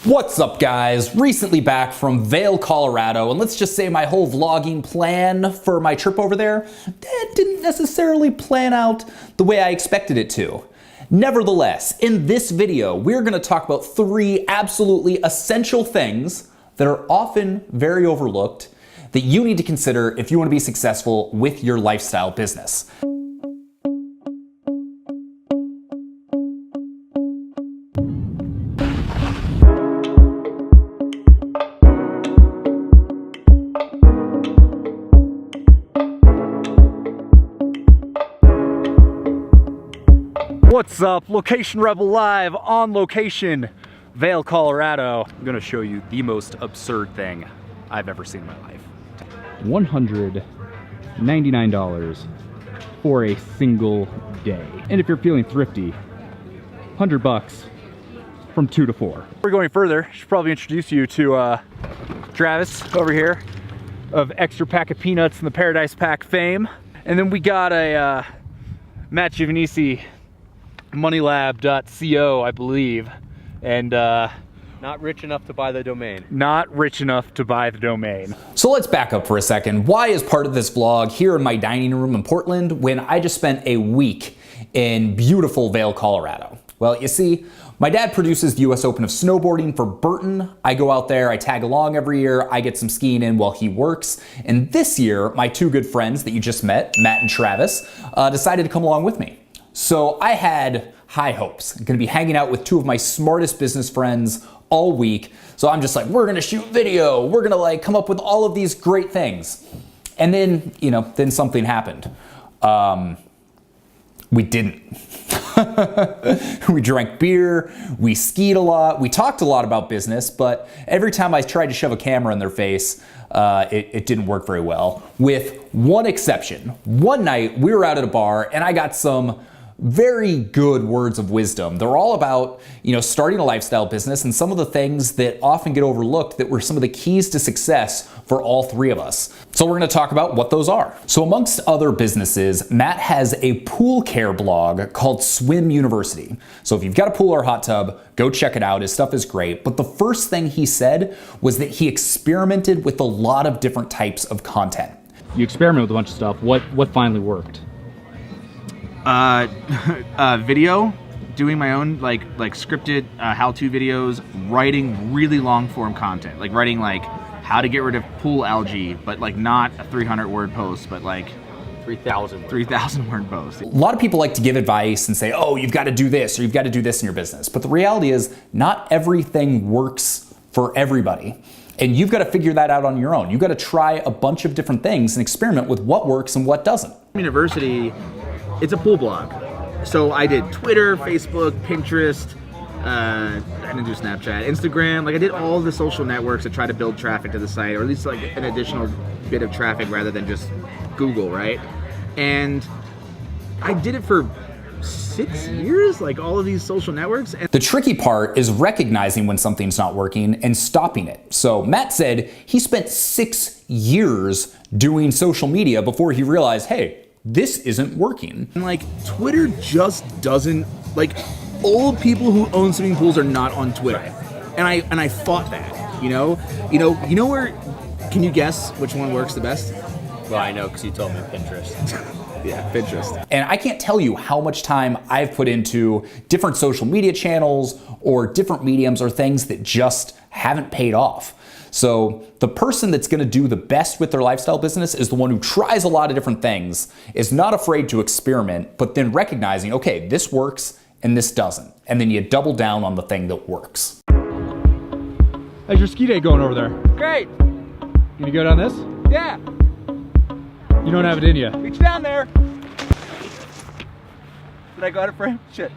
What's up, guys? Recently back from Vail, Colorado, and let's just say my whole vlogging plan for my trip over there didn't necessarily plan out the way I expected it to. Nevertheless, in this video, we're going to talk about 3 absolutely essential things that are often very overlooked that you need to consider if you want to be successful with your lifestyle business. What's up? Location Rebel Live on location, Vail, Colorado. I'm gonna show you the most absurd thing I've ever seen in my life. $199 for a single day. And if you're feeling thrifty, $100 from 2 to 4. Before we're going further, I should probably introduce you to Travis over here of Extra Pack of Peanuts and the Paradise Pack fame. And then we got a Matt Giovanisci, moneylab.co, I believe, and not rich enough to buy the domain. Not rich enough to buy the domain. So let's back up for a second. Why is part of this vlog here in my dining room in Portland when I just spent a week in beautiful Vail, Colorado? Well, you see, my dad produces the US Open of snowboarding for Burton. I go out there, I tag along every year, I get some skiing in while he works. And this year, my 2 good friends that you just met, Matt and Travis, decided to come along with me. So I had high hopes. I'm gonna be hanging out with 2 of my smartest business friends all week. So I'm just like, we're gonna shoot video. We're gonna like come up with all of these great things. And then, then something happened. We didn't. We drank beer, we skied a lot, we talked a lot about business, but every time I tried to shove a camera in their face, it didn't work very well. With one exception. One night we were out at a bar and I got some very good words of wisdom. They're all about, starting a lifestyle business and some of the things that often get overlooked that were some of the keys to success for all 3 of us. So we're gonna talk about what those are. So amongst other businesses, Matt has a pool care blog called Swim University. So if you've got a pool or a hot tub, go check it out. His stuff is great. But the first thing he said was that he experimented with a lot of different types of content. You experiment with a bunch of stuff. What finally worked? Video, doing my own like scripted how-to videos, writing really long form content, like writing like how to get rid of pool algae, but like not a 300-word post, but like 3,000-word post. A lot of people like to give advice and say, oh, you've got to do this or you've got to do this in your business. But the reality is not everything works for everybody. And you've got to figure that out on your own. You've got to try a bunch of different things and experiment with what works and what doesn't. University, it's a pool blog. So I did Twitter, Facebook, Pinterest, I didn't do Snapchat, Instagram, like I did all the social networks to try to build traffic to the site, or at least like an additional bit of traffic rather than just Google, right? And I did it for 6 years, like all of these social networks. And the tricky part is recognizing when something's not working and stopping it. So Matt said he spent 6 years doing social media before he realized, hey, this isn't working. And like Twitter just doesn't, like old people who own swimming pools are not on Twitter. And I fought that, you know where, can you guess which one works the best? Well, I know because you told me Pinterest. Yeah, Pinterest. And I can't tell you how much time I've put into different social media channels or different mediums or things that just haven't paid off. So the person that's going to do the best with their lifestyle business is the one who tries a lot of different things, is not afraid to experiment, but then recognizing, okay, this works and this doesn't. And then you double down on the thing that works. How's your ski day going over there? Great. Gonna go down this? Yeah. You don't have it in you. Reach down there. Did I go out of frame? Shit.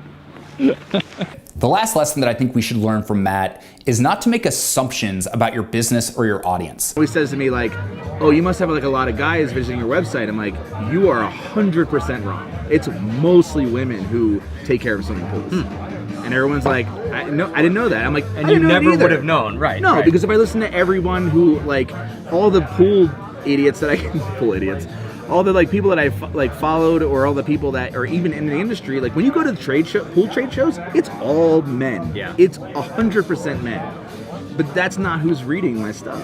The last lesson that I think we should learn from Matt is not to make assumptions about your business or your audience. He always says to me like, oh, you must have like a lot of guys visiting your website. I'm like, you are 100% wrong. It's mostly women who take care of swimming pools. And everyone's like, I didn't know that. I'm like, and you never would have known, right? No, right. Because if I listen to everyone who like all the pool idiots that I pool idiots, all the like people that I've like followed, or all the people that are even in the industry, like when you go to the pool trade shows, it's all men. Yeah. It's 100% men. but that's not who's reading my stuff.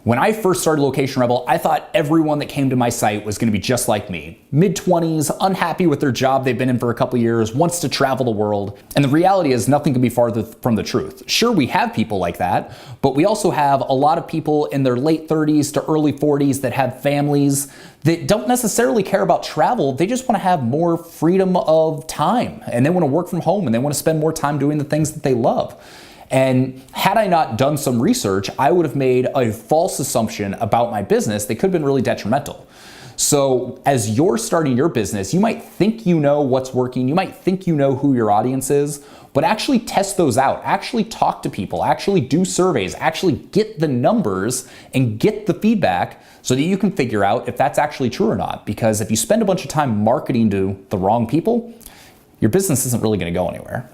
When I first started Location Rebel, I thought everyone that came to my site was gonna be just like me. Mid-20s, unhappy with their job they've been in for a couple years, wants to travel the world. And the reality is nothing can be farther from the truth. Sure, we have people like that, but we also have a lot of people in their late 30s to early 40s that have families that don't necessarily care about travel. They just wanna have more freedom of time, and they wanna work from home, and they wanna spend more time doing the things that they love. And had I not done some research, I would have made a false assumption about my business that could have been really detrimental. So as you're starting your business, you might think you know what's working, you might think you know who your audience is, but actually test those out, actually talk to people, actually do surveys, actually get the numbers and get the feedback so that you can figure out if that's actually true or not. Because if you spend a bunch of time marketing to the wrong people, your business isn't really gonna go anywhere.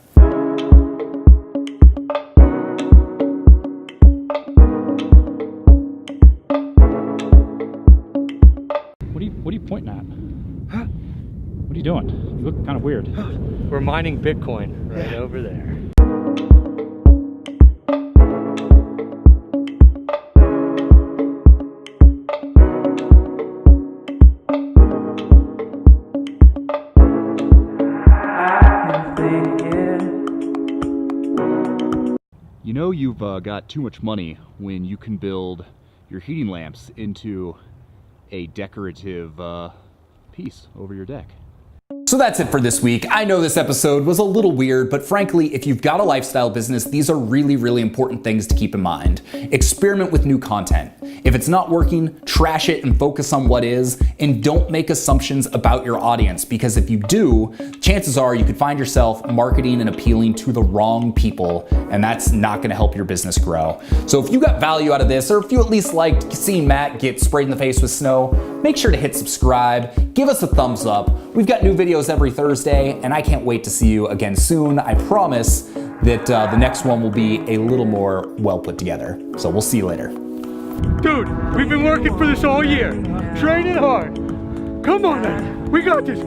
What are you pointing at? What are you doing? You look kind of weird. We're mining Bitcoin right over there. You know you've got too much money when you can build your heating lamps into a decorative piece over your deck. So that's it for this week. I know this episode was a little weird, but frankly, if you've got a lifestyle business, these are really, really important things to keep in mind. Experiment with new content. If it's not working, trash it and focus on what is, and don't make assumptions about your audience, because if you do, chances are you could find yourself marketing and appealing to the wrong people, and that's not gonna help your business grow. So if you got value out of this, or if you at least liked seeing Matt get sprayed in the face with snow, make sure to hit subscribe, give us a thumbs up. We've got new videos every Thursday, and I can't wait to see you again soon. I promise that the next one will be a little more well put together. So we'll see you later. Dude, we've been working for this all year. Training hard. Come on, man. We got this.